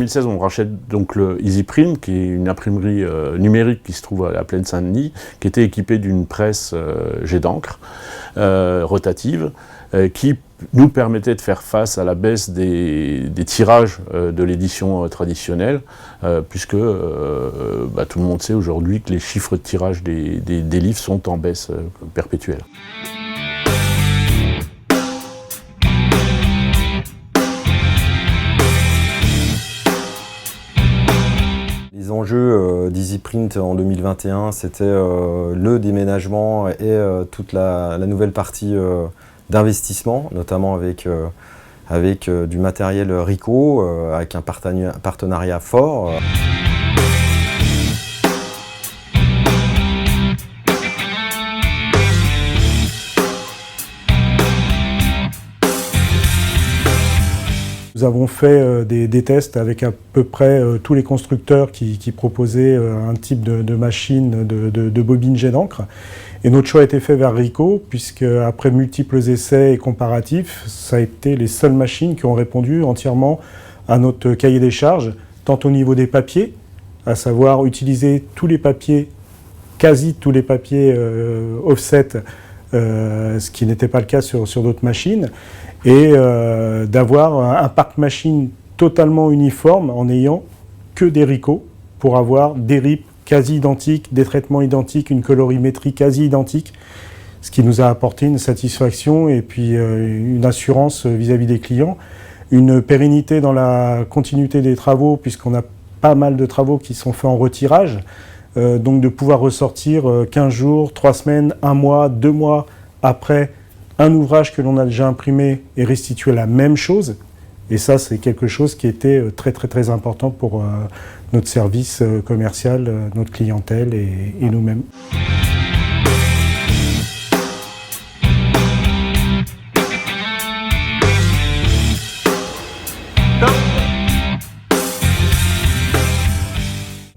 2016, on rachète donc le EasyPrint, qui est une imprimerie numérique qui se trouve à la Plaine Saint-Denis, qui était équipée d'une presse jet d'encre rotative, qui nous permettait de faire face à la baisse des tirages de l'édition traditionnelle, puisque tout le monde sait aujourd'hui que les chiffres de tirage des livres sont en baisse perpétuelle. Les enjeux d'EasyPrint en 2021, c'était le déménagement et toute la nouvelle partie d'investissement, notamment avec du matériel Ricoh, avec un partenariat fort. Nous avons fait des tests avec à peu près tous les constructeurs qui proposaient un type de machine de bobine jet d'encre. Et notre choix a été fait vers Ricoh, puisque après multiples essais et comparatifs, ça a été les seules machines qui ont répondu entièrement à notre cahier des charges, tant au niveau des papiers, à savoir utiliser tous les papiers, quasi tous les papiers offset, ce qui n'était pas le cas sur d'autres machines, et d'avoir un parc machine totalement uniforme en n'ayant que des Ricoh pour avoir des rips quasi identiques, des traitements identiques, une colorimétrie quasi identique, ce qui nous a apporté une satisfaction et puis une assurance vis-à-vis des clients, une pérennité dans la continuité des travaux puisqu'on a pas mal de travaux qui sont faits en retirage, donc de pouvoir ressortir 15 jours, 3 semaines, 1 mois, 2 mois après un ouvrage que l'on a déjà imprimé et restituer la même chose. Et ça, c'est quelque chose qui était très très très important pour notre service commercial, notre clientèle et nous-mêmes.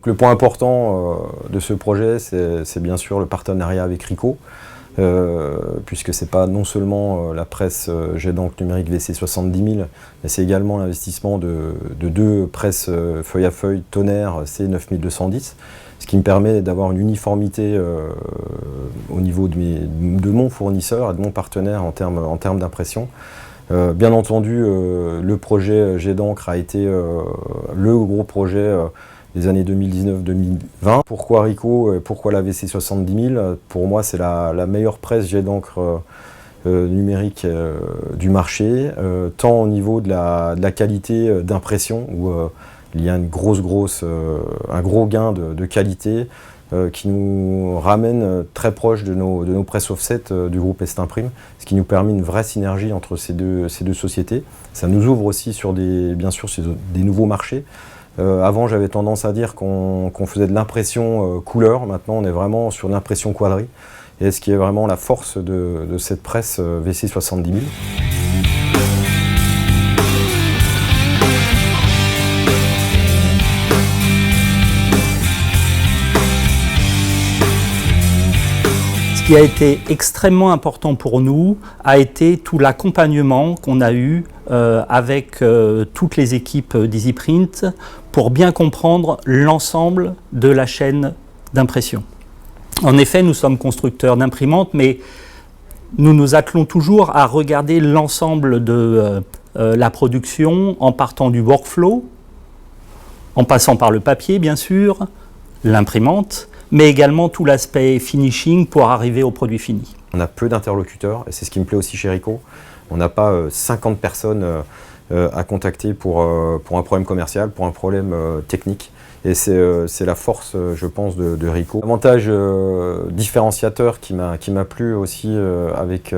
Le point important de ce projet, c'est bien sûr le partenariat avec Ricoh. Puisque c'est pas non seulement la presse jet d'encre numérique VC70 000, mais c'est également l'investissement de 2 presses feuille à feuille Tonnerre C9210, ce qui me permet d'avoir une uniformité au niveau de mon fournisseur et de mon partenaire en termes d'impression. Bien entendu, le projet jet d'encre a été le gros projet des années 2019-2020. Pourquoi Ricoh? Pourquoi la VC70 000? Pour moi, c'est la meilleure presse jet d'encre numérique du marché, tant au niveau de la qualité d'impression, où il y a un gros gain de qualité qui nous ramène très proche de nos presses offset du groupe Estimprime, ce qui nous permet une vraie synergie entre ces deux sociétés. Ça nous ouvre aussi sur bien sûr des nouveaux marchés. Avant, j'avais tendance à dire qu'on faisait de l'impression couleur. Maintenant, on est vraiment sur l'impression quadri. Et ce qui est vraiment la force de cette presse VC70 000. Ce qui a été extrêmement important pour nous a été tout l'accompagnement qu'on a eu avec toutes les équipes d'EasyPrint pour bien comprendre l'ensemble de la chaîne d'impression. En effet, nous sommes constructeurs d'imprimantes, mais nous nous attelons toujours à regarder l'ensemble de la production en partant du workflow, en passant par le papier bien sûr, l'imprimante, mais également tout l'aspect finishing pour arriver au produit fini. On a peu d'interlocuteurs et c'est ce qui me plaît aussi chez Ricoh. On n'a pas 50 personnes à contacter pour un problème commercial, pour un problème technique. Et c'est la force, je pense, de Ricoh. L'avantage différenciateur qui m'a plu aussi avec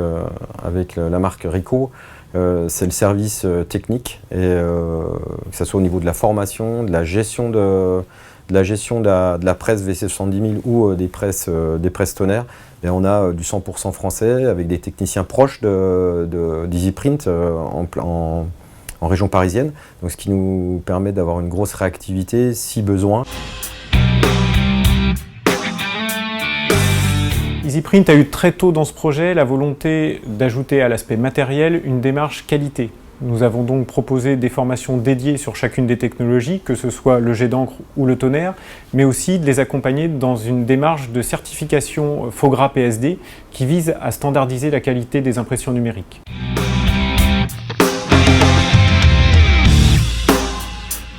la marque Ricoh, c'est le service technique, et que ce soit au niveau de la formation, de la gestion de la presse VC70 000 ou des presses Tonnerre. Et on a du 100% français avec des techniciens proches d'EasyPrint en région parisienne, donc ce qui nous permet d'avoir une grosse réactivité si besoin. EasyPrint a eu très tôt dans ce projet la volonté d'ajouter à l'aspect matériel une démarche qualité. Nous avons donc proposé des formations dédiées sur chacune des technologies, que ce soit le jet d'encre ou le tonnerre, mais aussi de les accompagner dans une démarche de certification FOGRA PSD qui vise à standardiser la qualité des impressions numériques.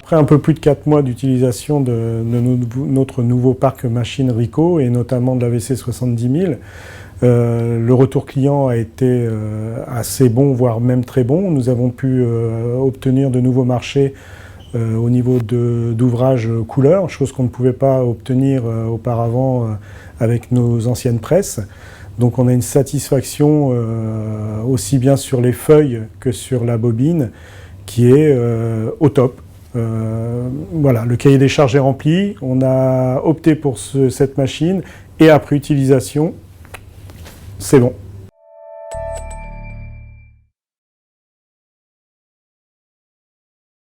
Après un peu plus de 4 mois d'utilisation de notre nouveau parc machine Ricoh et notamment de la VC70000, le retour client a été assez bon, voire même très bon. Nous avons pu obtenir de nouveaux marchés au niveau d'ouvrages couleurs, chose qu'on ne pouvait pas obtenir auparavant avec nos anciennes presses. Donc on a une satisfaction aussi bien sur les feuilles que sur la bobine qui est au top. Voilà, le cahier des charges est rempli, on a opté pour cette machine et après utilisation, c'est bon.